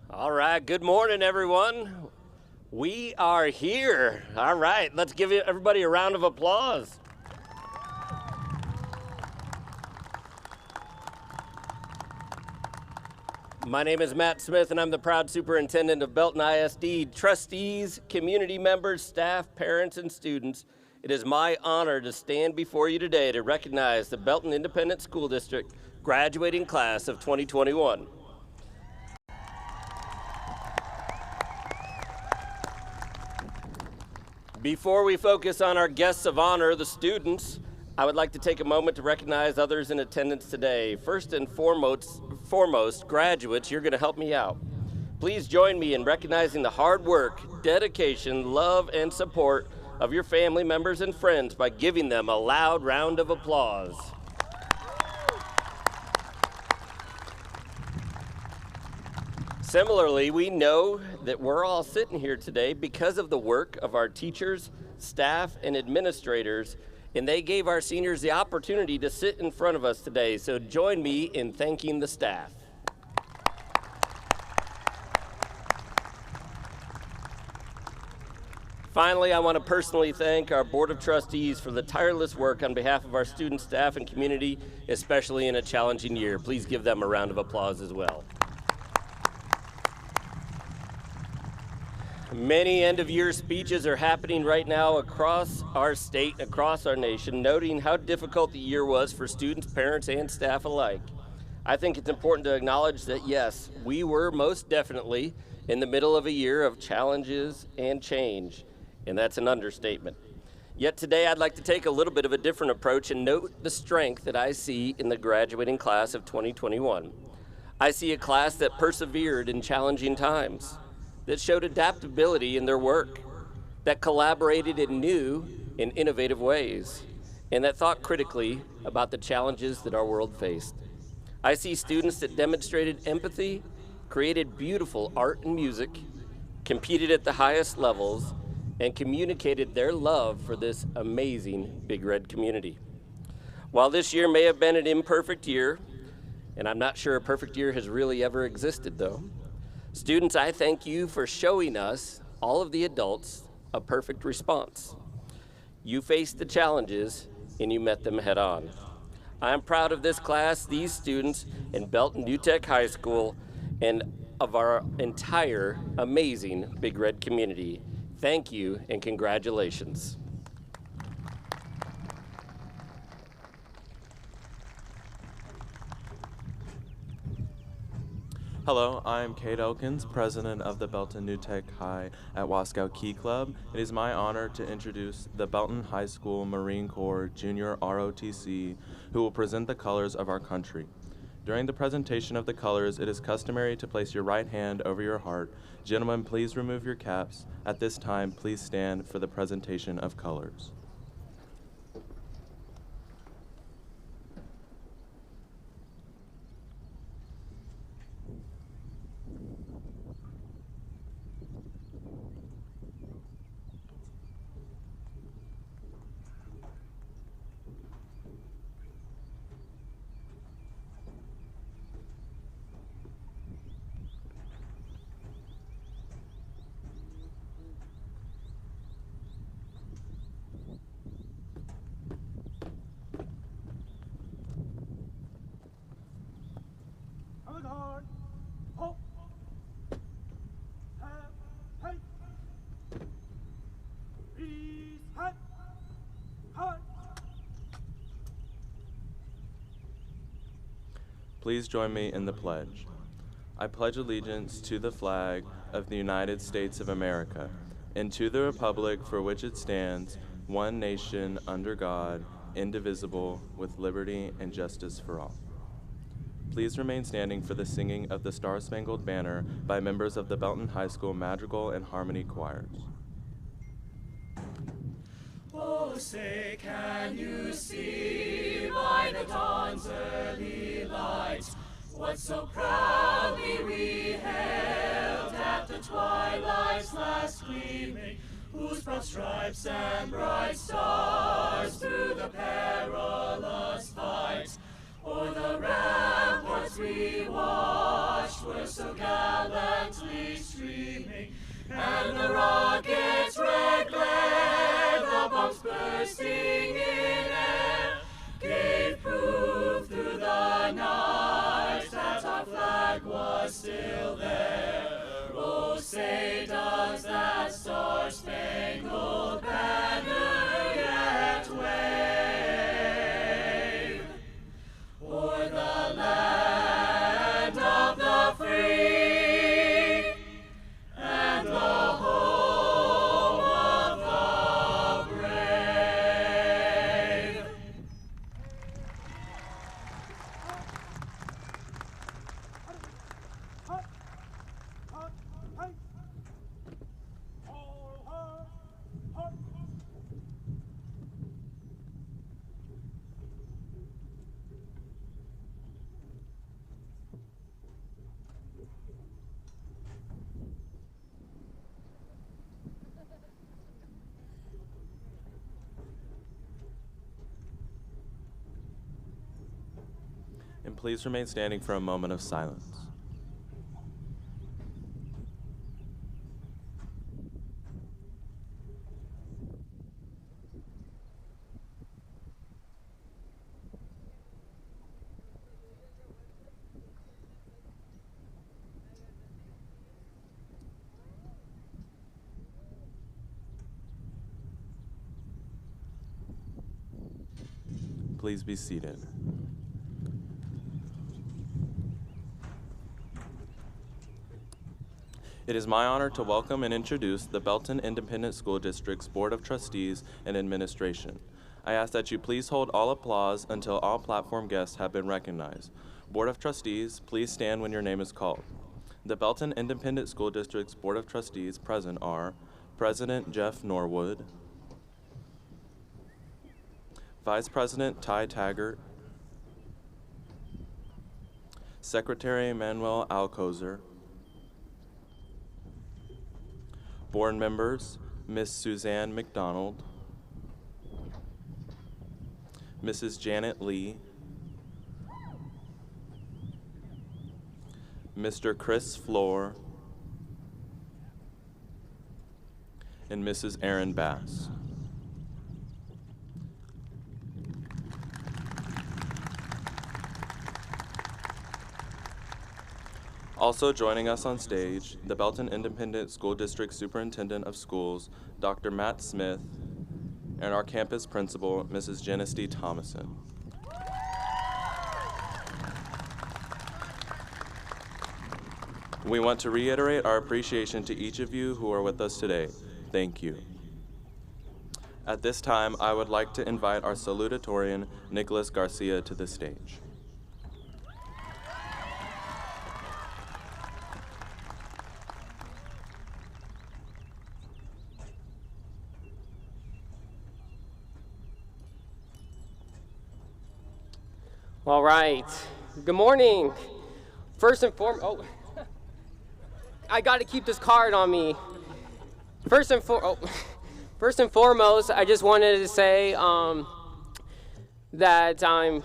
All right, good morning, everyone. We are here. All right, let's give everybody a round of applause. My name is Matt Smith, and I'm the proud superintendent of Belton ISD. Trustees, community members, staff, parents, and students, it is my honor to stand before you today to recognize the Belton Independent School District graduating class of 2021. Before we focus on our guests of honor, the students, I would like to take a moment to recognize others in attendance today. First and foremost, graduates, you're going to help me out. Please join me in recognizing the hard work, dedication, love, and support of your family members and friends by giving them a loud round of applause. Similarly, we know that we're all sitting here today because of the work of our teachers, staff, and administrators, and they gave our seniors the opportunity to sit in front of us today. So join me in thanking the staff. Finally, I want to personally thank our Board of Trustees for the tireless work on behalf of our students, staff, and community, especially in a challenging year. Please give them a round of applause as well. Many end-of-year speeches are happening right now across our state, across our nation, noting how difficult the year was for students, parents, and staff alike. I think it's important to acknowledge that, yes, we were most definitely in the middle of a year of challenges and change, and that's an understatement. Yet today, I'd like to take a little bit of a different approach and note the strength that I see in the graduating class of 2021. I see a class that persevered in challenging times, that showed adaptability in their work, that collaborated in new and innovative ways, and that thought critically about the challenges that our world faced. I see students that demonstrated empathy, created beautiful art and music, competed at the highest levels, and communicated their love for this amazing Big Red community. While this year may have been an imperfect year, and I'm not sure a perfect year has really ever existed though, students, I thank you for showing us, all of the adults, a perfect response. You faced the challenges and you met them head on. I am proud of this class, these students, in Belton New Tech High School, and of our entire amazing Big Red community. Thank you and congratulations. Hello, I'm Kate Elkins, president of the Belton New Tech High at Waskow Key Club. It is my honor to introduce the Belton High School Marine Corps Junior ROTC, who will present the colors of our country. During the presentation of the colors, it is customary to place your right hand over your heart. Gentlemen, please remove your caps. At this time, please stand for the presentation of colors. Please join me in the pledge. I pledge allegiance to the flag of the United States of America and to the republic for which it stands, one nation under God, indivisible, with liberty and justice for all. Please remain standing for the singing of the Star-Spangled Banner by members of the Belton High School Madrigal and Harmony choirs. Oh, say, can you see by the dawn's early light what so proudly we hailed at the twilight's last gleaming, whose broad stripes and bright stars through the perilous fight o'er the ramparts we watched were so gallantly and the rocket's red glare, the bombs bursting in air, gave proof through the night that our flag was still there. Oh, say does that star-spangled banner yet wave o'er the land of the free and the home of the brave. And please remain standing for a moment of silence. Please be seated. It is my honor to welcome and introduce the Belton Independent School District's Board of Trustees and Administration. I ask that you please hold all applause until all platform guests have been recognized. Board of Trustees, please stand when your name is called. The Belton Independent School District's Board of Trustees present are President Jeff Norwood, Vice President Ty Taggart, Secretary Manuel Alcozer, Board members, Ms. Suzanne McDonald, Mrs. Janet Lee, Mr. Chris Floor, and Mrs. Erin Bass. Also joining us on stage, the Belton Independent School District Superintendent of Schools, Dr. Matt Smith, and our campus principal, Mrs. Janice D. Thomason. We want to reiterate our appreciation to each of you who are with us today. Thank you. At this time, I would like to invite our salutatorian, Nicholas Garcia, to the stage. All right. Good morning. First and foremost, I got to keep this card on me. First and foremost, I just wanted to say that I'm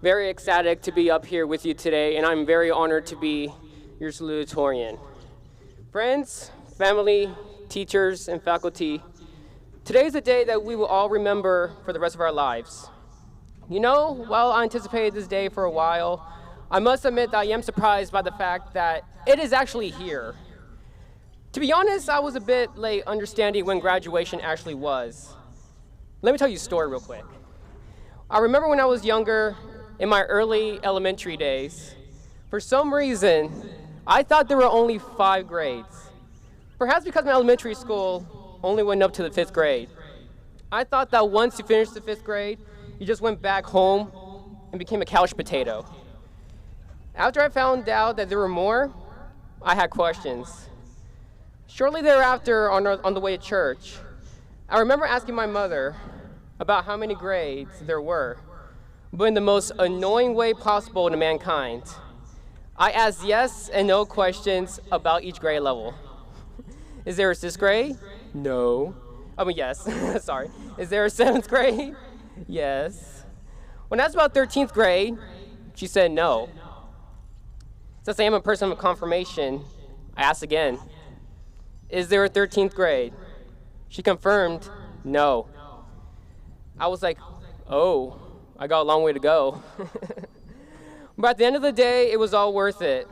very ecstatic to be up here with you today, and I'm very honored to be your salutatorian. Friends, family, teachers, and faculty, today is a day that we will all remember for the rest of our lives. You know, while I anticipated this day for a while, I must admit that I am surprised by the fact that it is actually here. To be honest, I was a bit late understanding when graduation actually was. Let me tell you a story real quick. I remember when I was younger, in my early elementary days, for some reason, I thought there were only 5 grades. Perhaps because my elementary school only went up to the 5th grade. I thought that once you finished the 5th grade, you just went back home and became a couch potato. After I found out that there were more, I had questions. Shortly thereafter, on the way to church, I remember asking my mother about how many grades there were, but in the most annoying way possible to mankind. I asked yes and no questions about each grade level. Is there a 6th grade? No. Yes, sorry. Is there a 7th grade? Yes. When I asked about 13th grade, she said no. Since I am a person of confirmation, I asked again. Is there a 13th grade? She confirmed, no. I was like, oh, I got a long way to go. But at the end of the day, it was all worth it.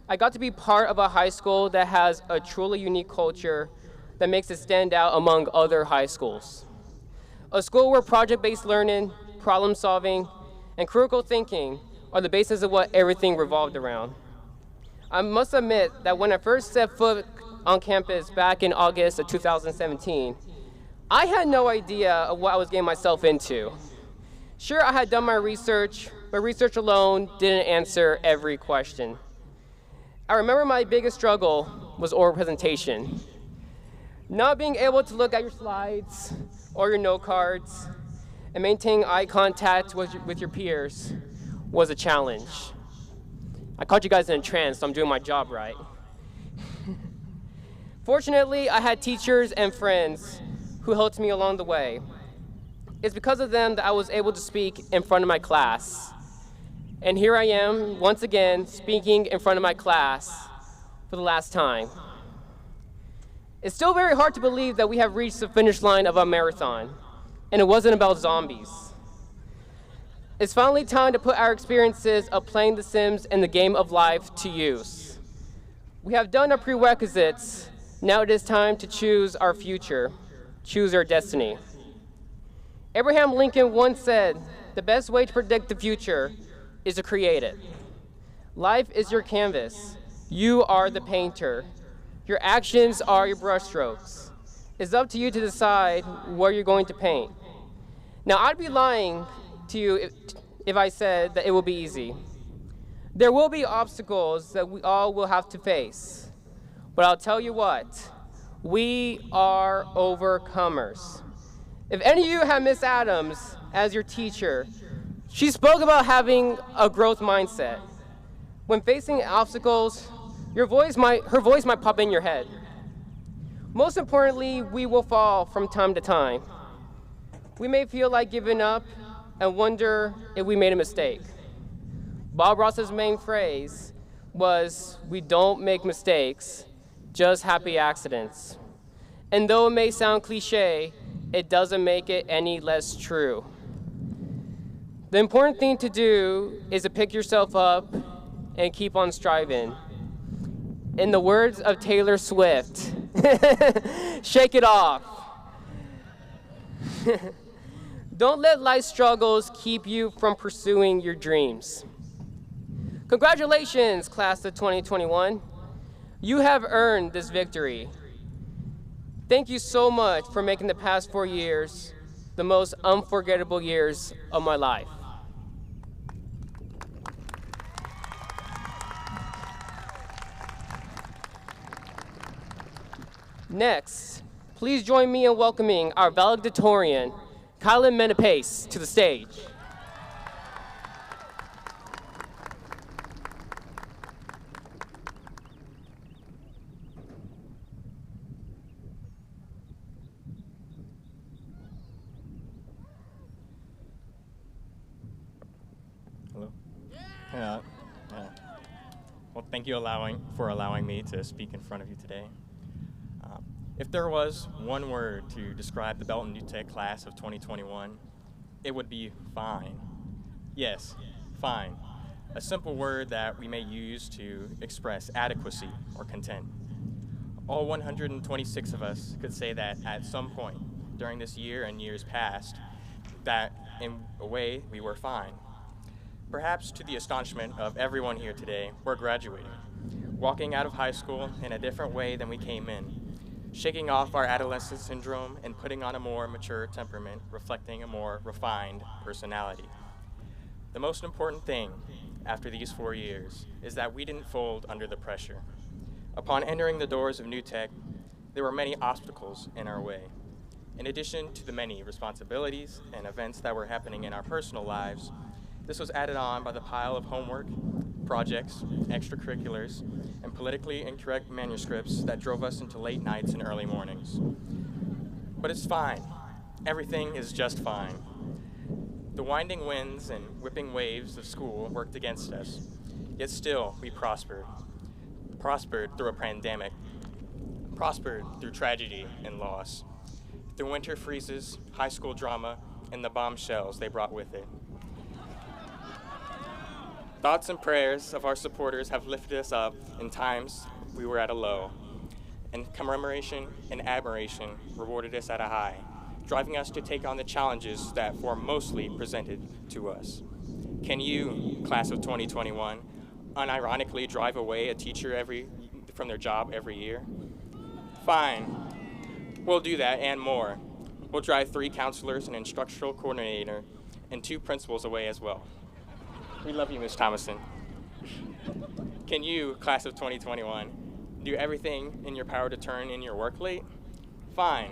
I got to be part of a high school that has a truly unique culture that makes it stand out among other high schools. A school where project-based learning, problem solving, and critical thinking are the basis of what everything revolved around. I must admit that when I first set foot on campus back in August of 2017, I had no idea of what I was getting myself into. Sure, I had done my research, but research alone didn't answer every question. I remember my biggest struggle was oral presentation. Not being able to look at your slides or your note cards and maintain eye contact with your peers was a challenge. I caught you guys in a trance, so I'm doing my job right. Fortunately, I had teachers and friends who helped me along the way. It's because of them that I was able to speak in front of my class. And here I am, once again, speaking in front of my class for the last time. It's still very hard to believe that we have reached the finish line of our marathon, and it wasn't about zombies. It's finally time to put our experiences of playing The Sims and the game of life to use. We have done our prerequisites. Now it is time to choose our future, choose our destiny. Abraham Lincoln once said, the best way to predict the future is to create it. Life is your canvas. You are the painter. Your actions are your brushstrokes. It's up to you to decide where you're going to paint. Now, I'd be lying to you if I said that it will be easy. There will be obstacles that we all will have to face. But I'll tell you what, we are overcomers. If any of you have Miss Adams as your teacher, she spoke about having a growth mindset. When facing obstacles, her voice might pop in your head. Most importantly, we will fall from time to time. We may feel like giving up and wonder if we made a mistake. Bob Ross's main phrase was, we don't make mistakes, just happy accidents. And though it may sound cliche, it doesn't make it any less true. The important thing to do is to pick yourself up and keep on striving. In the words of Taylor Swift, shake it off. Don't let life's struggles keep you from pursuing your dreams. Congratulations, class of 2021. You have earned this victory. Thank you so much for making the past 4 years the most unforgettable years of my life. Next, please join me in welcoming our valedictorian, Kylan Menapace, to the stage. Hello. Well, thank you for allowing me to speak in front of you today. If there was one word to describe the Belton New Tech class of 2021, it would be fine. Yes, fine. A simple word that we may use to express adequacy or content. All 126 of us could say that at some point during this year and years past, that in a way we were fine. Perhaps to the astonishment of everyone here today, we're graduating, walking out of high school in a different way than we came in, shaking off our adolescent syndrome and putting on a more mature temperament, reflecting a more refined personality. The most important thing after these 4 years is that we didn't fold under the pressure. Upon entering the doors of New Tech, there were many obstacles in our way. In addition to the many responsibilities and events that were happening in our personal lives, this was added on by the pile of homework, projects, extracurriculars, and politically incorrect manuscripts that drove us into late nights and early mornings. But it's fine. Everything is just fine. The winding winds and whipping waves of school worked against us, yet still we prospered through a pandemic, prospered through tragedy and loss, through winter freezes, high school drama, and the bombshells they brought with it. Thoughts and prayers of our supporters have lifted us up in times we were at a low, and commemoration and admiration rewarded us at a high, driving us to take on the challenges that were mostly presented to us. Can you, class of 2021, unironically drive away a teacher from their job every year? Fine, we'll do that and more. We'll drive 3 counselors, an instructional coordinator, and 2 principals away as well. We love you, Ms. Thomason. Can you, class of 2021, do everything in your power to turn in your work late? Fine.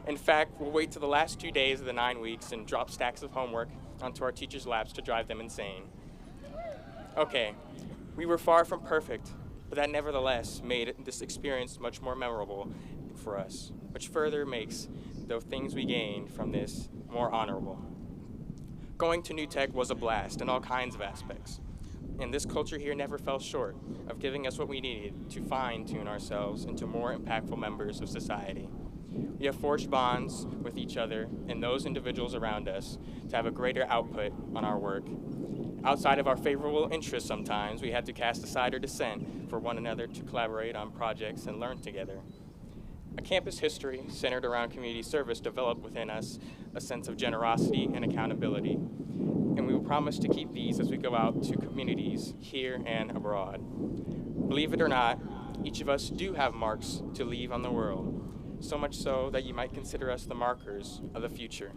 In fact, we'll wait till the last 2 days of the 9 weeks and drop stacks of homework onto our teachers' laps to drive them insane. Okay, we were far from perfect, but that nevertheless made this experience much more memorable for us, which further makes the things we gained from this more honorable. Going to New Tech was a blast in all kinds of aspects, and this culture here never fell short of giving us what we needed to fine-tune ourselves into more impactful members of society. We have forged bonds with each other and those individuals around us to have a greater output on our work. Outside of our favorable interests sometimes, we had to cast aside our dissent for one another to collaborate on projects and learn together. A campus history centered around community service developed within us a sense of generosity and accountability, and we will promise to keep these as we go out to communities here and abroad. Believe it or not, each of us do have marks to leave on the world, so much so that you might consider us the markers of the future.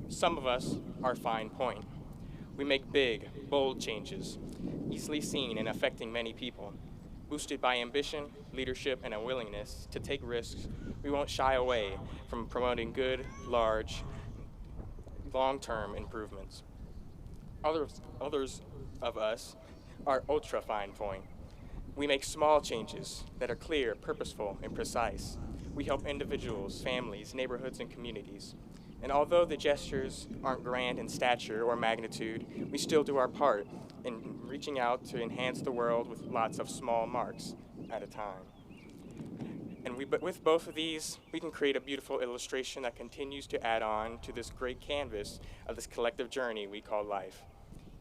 Some of us are fine point. We make big, bold changes, easily seen and affecting many people. Boosted by ambition, leadership, and a willingness to take risks, we won't shy away from promoting good, large, long-term improvements. Others of us are ultra fine point. We make small changes that are clear, purposeful, and precise. We help individuals, families, neighborhoods, and communities. And although the gestures aren't grand in stature or magnitude, we still do our part in reaching out to enhance the world with lots of small marks at a time. And with both of these, we can create a beautiful illustration that continues to add on to this great canvas of this collective journey we call life.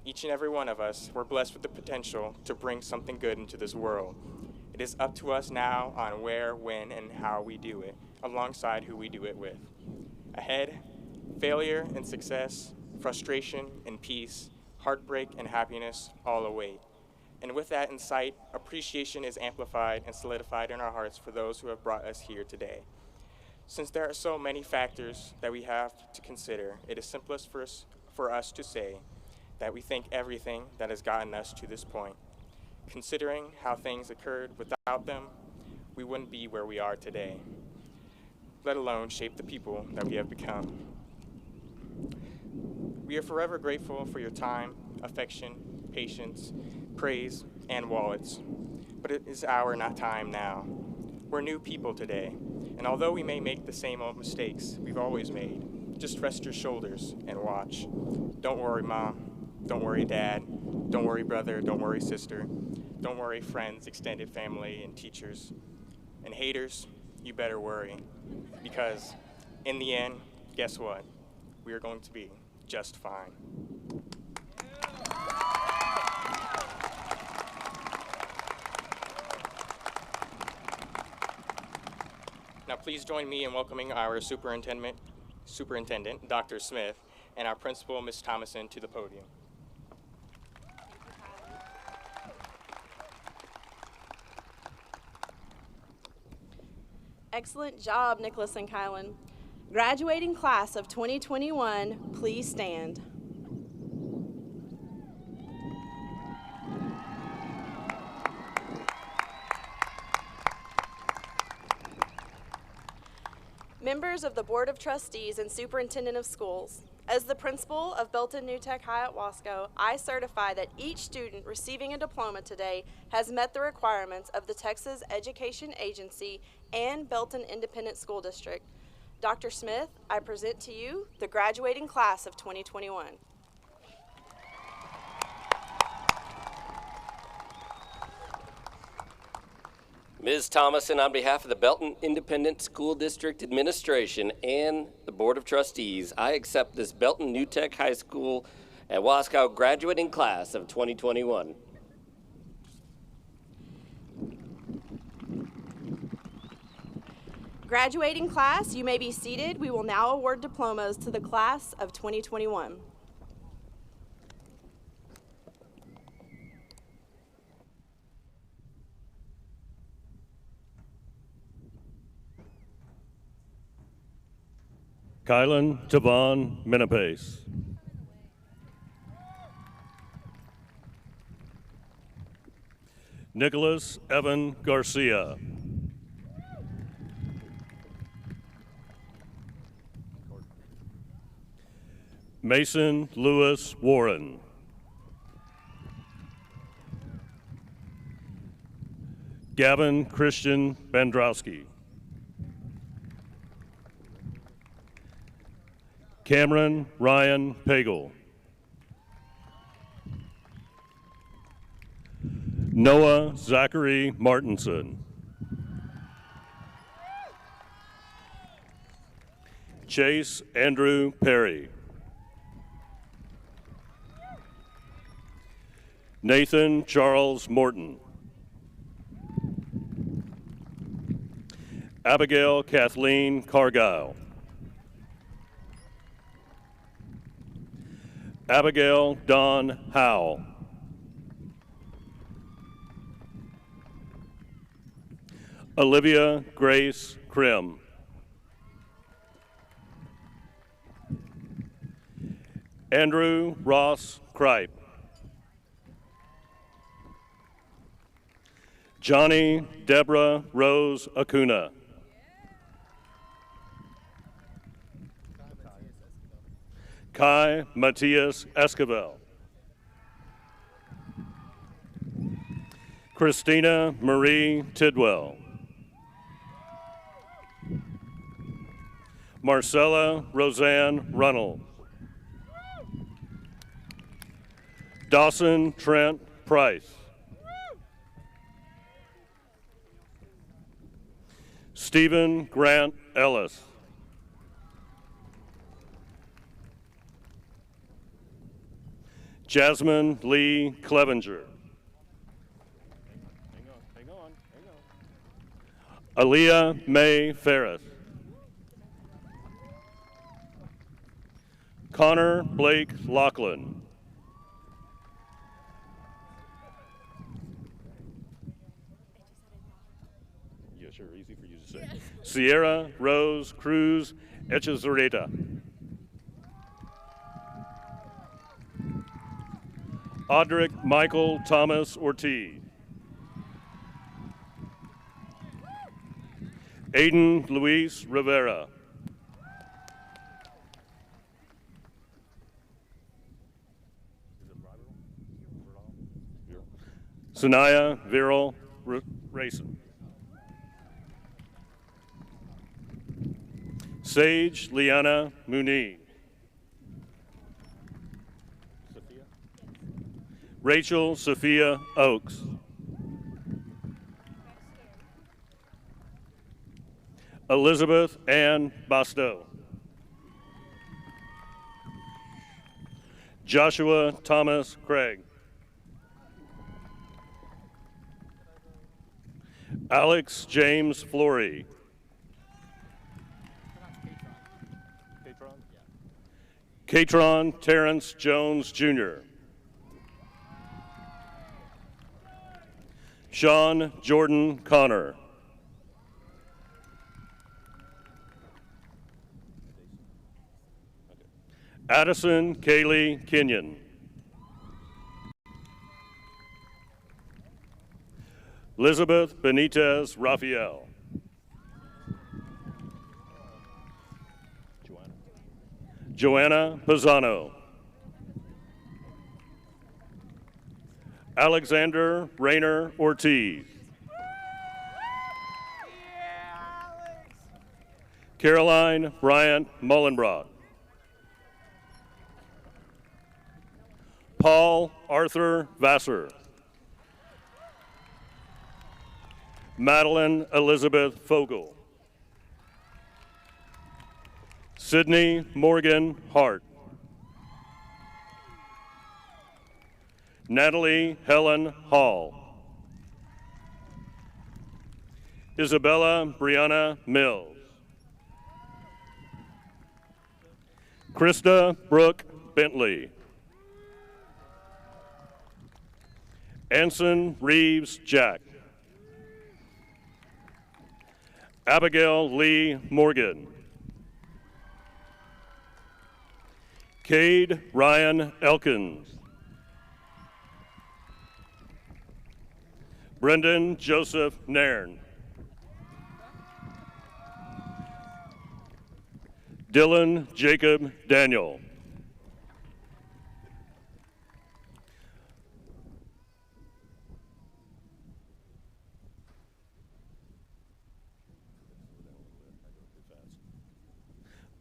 Each and every one of us, we're blessed with the potential to bring something good into this world. It is up to us now on where, when, and how we do it, alongside who we do it with. Ahead, failure and success, frustration and peace, heartbreak and happiness all await. And with that in sight, appreciation is amplified and solidified in our hearts for those who have brought us here today. Since there are so many factors that we have to consider, it is simplest for us to say that we thank everything that has gotten us to this point. Considering how things occurred without them, we wouldn't be where we are today, let alone shape the people that we have become. We are forever grateful for your time, affection, patience, praise, and wallets. But it is our not time now. We're new people today, and although we may make the same old mistakes we've always made, just rest your shoulders and watch. Don't worry, Mom. Don't worry, Dad. Don't worry, brother. Don't worry, sister. Don't worry, friends, extended family, and teachers. And haters, you better worry. Because in the end, guess what? We are going to be just fine. Now please join me in welcoming our superintendent, Dr. Smith, and our principal, Ms. Thomason, to the podium. Excellent job, Nicholas and Kylan. Graduating class of 2021, please stand. Members of the Board of Trustees and Superintendent of Schools, as the principal of Belton New Tech High at Waskow, I certify that each student receiving a diploma today has met the requirements of the Texas Education Agency and Belton Independent School District. Dr. Smith, I present to you the graduating class of 2021. Ms. Thomason, on behalf of the Belton Independent School District Administration and the Board of Trustees, I accept this Belton New Tech High School at Waskow graduating class of 2021. Graduating class, you may be seated. We will now award diplomas to the class of 2021. Kylan Tavon Minapace. Nicholas Evan Garcia. Mason Lewis Warren. Gavin Christian Bandrowski. Cameron Ryan Pagel. Noah Zachary Martinson. Chase Andrew Perry. Nathan Charles Morton. Abigail Kathleen Cargile. Abigail Dawn Howe. Olivia Grace Krim. Andrew Ross Kripe. Johnny Deborah Rose Acuna. Kai Matias Esquivel. Christina Marie Tidwell. Marcella Roseanne Runnell. Dawson Trent Price. Stephen Grant Ellis. Jasmine Lee Clevenger. Hang on. Aaliyah May Ferris. Connor Blake Lachlan. Yeah, sure, easy for you to say. Sierra Rose Cruz Echezarreta. Audric Michael Thomas Ortiz. Aiden Luis Rivera. Sanaya Viral Rayson. Sage Liana Muniz. Rachel Sophia Oakes. Elizabeth Ann Bastow. Joshua Thomas Craig. Alex James Flory. Catron Terrence Jones Jr. Sean Jordan Connor. Addison Kaylee Kenyon. Elizabeth Benitez Raphael. Joanna Pisano. Alexander Rayner Ortiz. Caroline Bryant Mullenbrock. Paul Arthur Vassar. Madeline Elizabeth Fogel. Sydney Morgan Hart. Natalie Helen Hall. Isabella Brianna Mills. Krista Brooke Bentley. Anson Reeves Jack. Abigail Lee Morgan. Cade Ryan Elkins. Brendan Joseph Nairn. Dylan Jacob Daniel.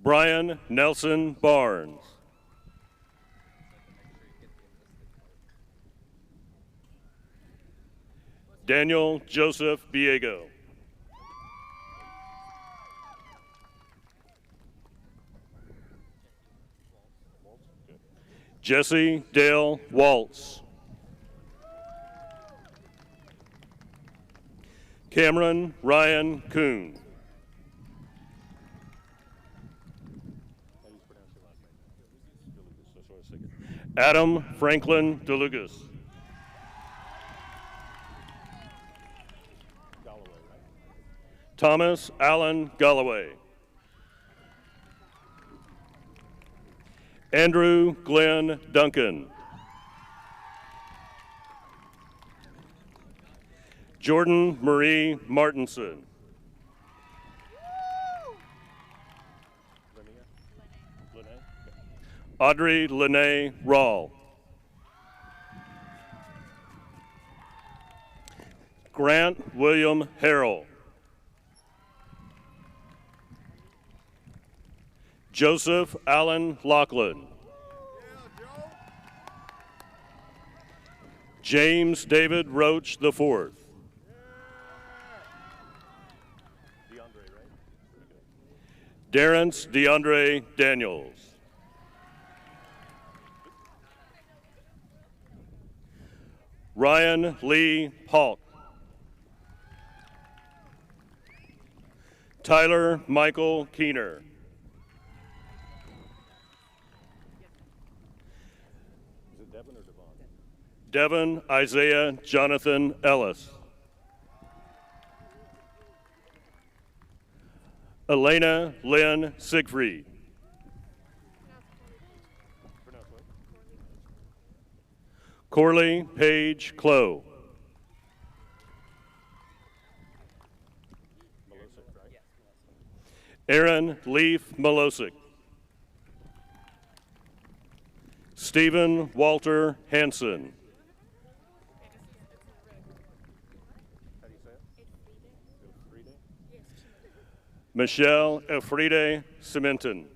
Brian Nelson Barnes. Daniel Joseph Biego. Jesse Dale Waltz. Cameron Ryan Kuhn. Adam Franklin DeLugas. Thomas Allen Galloway. Andrew Glenn Duncan. Jordan Marie Martinson. Audrey Lene Rawl. Grant William Harrell. Joseph Allen Lachlan. James David Roach IV. Darrence DeAndre Daniels. Ryan Lee Paulk. Tyler Michael Keener. Is it Devin or Devon? Devin Isaiah Jonathan Ellis. Elena Lynn Siegfried. Corley Page Clow. Aaron Leaf Milosic. Stephen Walter Hansen. Michelle Elfride Cementon.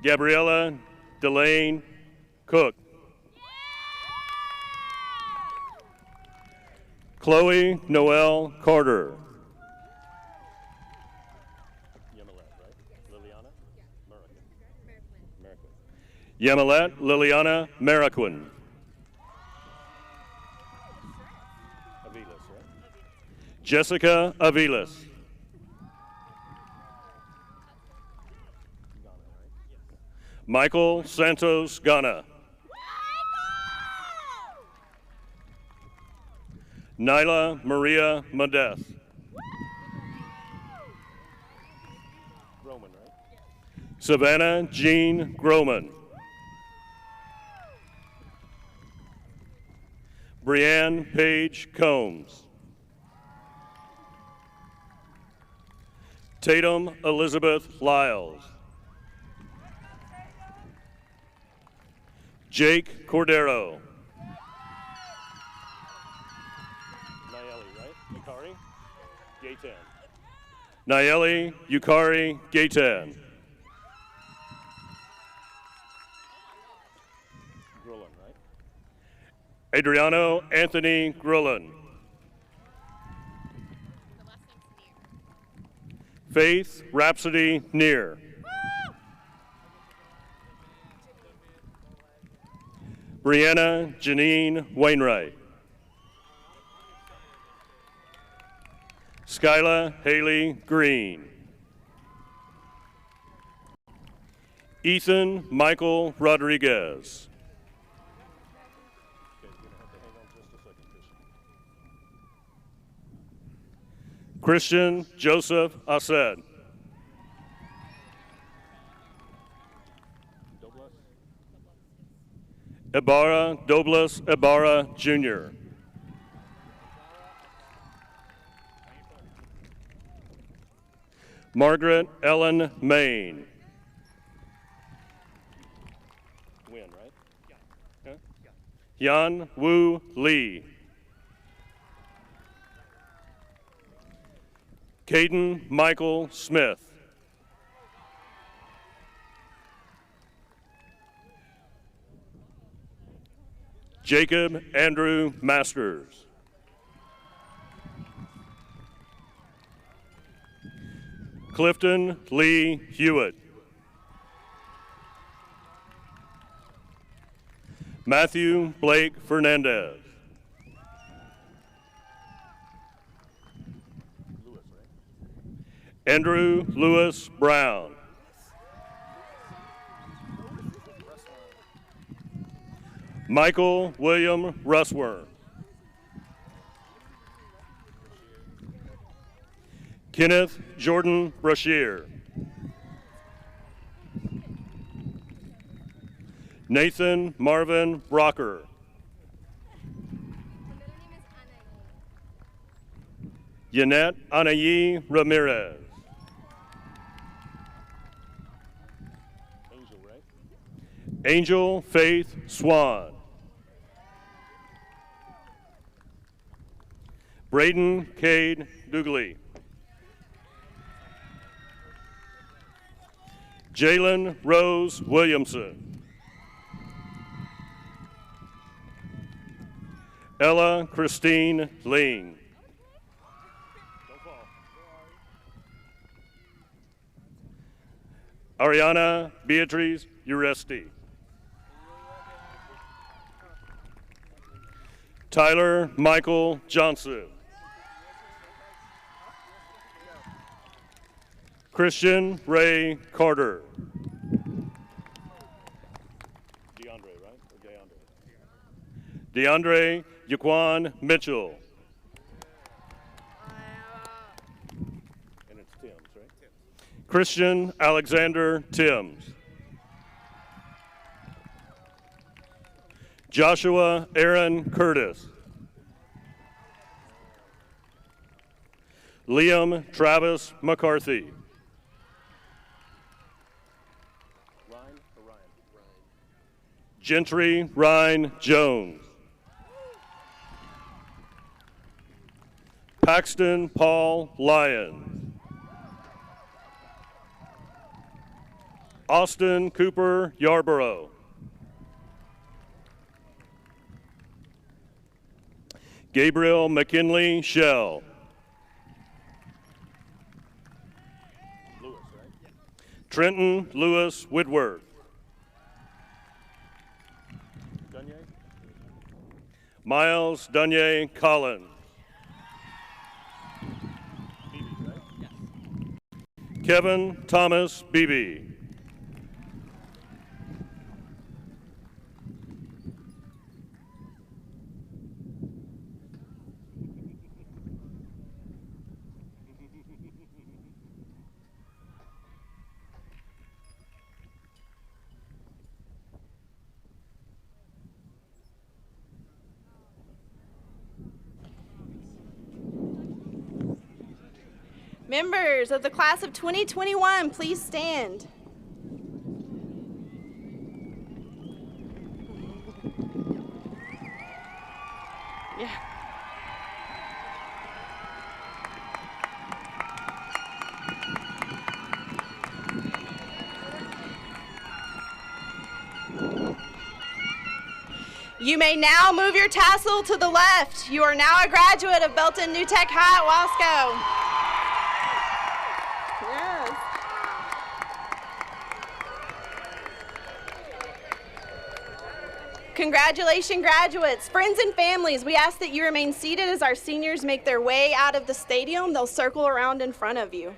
Gabriella Delane Cook. Chloe Noel Carter. Yamilet Liliana Marroquin. Jessica Aviles. Michael Santos Ghana. Nyla Maria Modest. Savannah Jean Groman. Brianne Page Combs. Tatum Elizabeth Lyles. Jake Cordero. Nayeli, right? Yukari? Gaytan. Nayeli Yukari Gaytan. Adriano Anthony Grulin. Faith Rhapsody Neer. Brianna Janine Wainwright. Skyla Haley Green. Ethan Michael Rodriguez. Christian Joseph Assed. Ibarra Douglas Ibarra Jr. Margaret Ellen Main. Win, right? Yeah. Yan Wu Lee. Caden Michael Smith. Jacob Andrew Masters. Clifton Lee Hewitt. Matthew Blake Fernandez. Andrew Lewis Brown. Michael William Russworm. Kenneth Jordan Brashear. Nathan Marvin Rocker. Yanette Anayi Ramirez. Angel, right? Angel Faith Swan. Braden Cade Dugley. Jalen Rose Williamson. Ella Christine Ling. Ariana Beatrice Uresti. Tyler Michael Johnson. Christian Ray Carter. DeAndre, right? Or DeAndre Yaquan Mitchell. And it's Tim's, right? Christian Alexander Timms. Joshua Aaron Curtis. Liam Travis McCarthy. Gentry Ryan Jones. Paxton Paul Lyons. Austin Cooper Yarborough. Gabriel McKinley Shell. Lewis, right? Trenton Lewis Whitworth. Miles Dunye Collins. Kevin Thomas Beebe. Members of the class of 2021, please stand. Yeah. You may now move your tassel to the left. You are now a graduate of Belton New Tech High at Waskow. Yes. Congratulations, graduates. Friends and families, we ask that you remain seated as our seniors make their way out of the stadium. They'll circle around in front of you.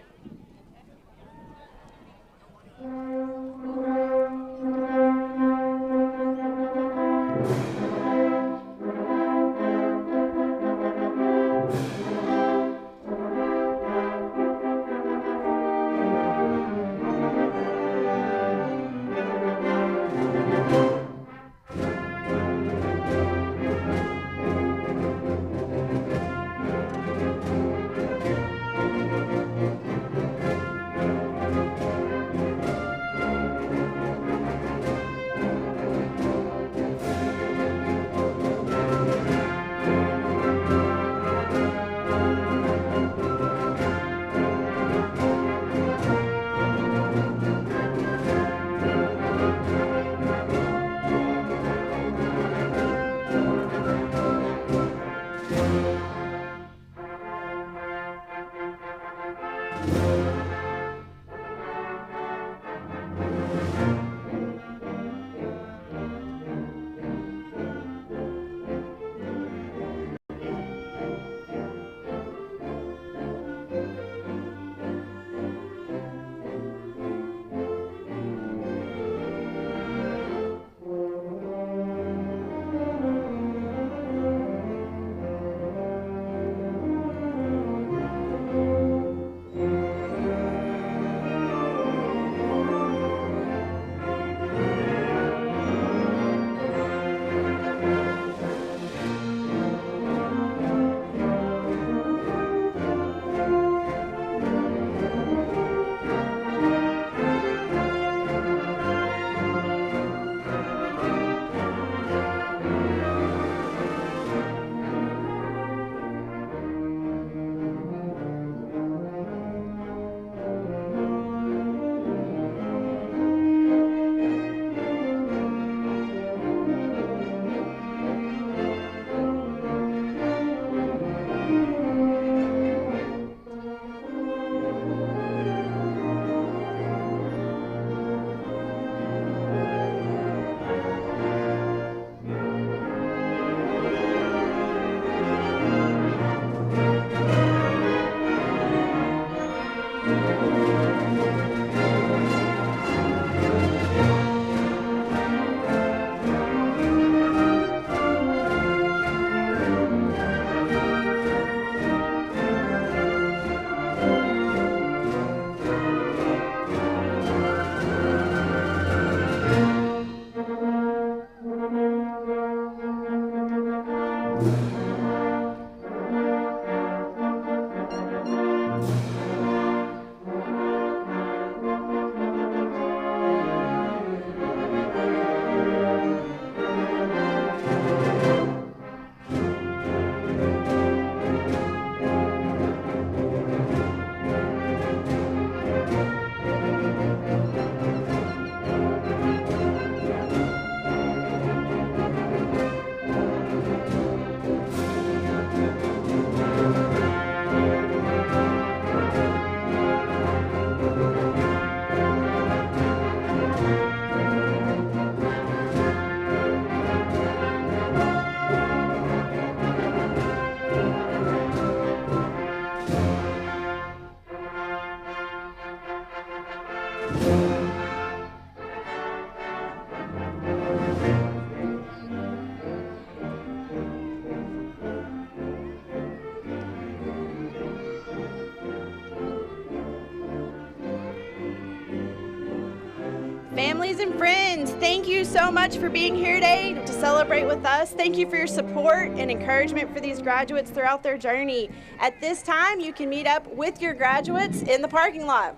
Families and friends, thank you so much for being here today to celebrate with us. Thank you for your support and encouragement for these graduates throughout their journey. At this time, you can meet up with your graduates in the parking lot.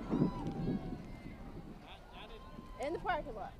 In the parking lot.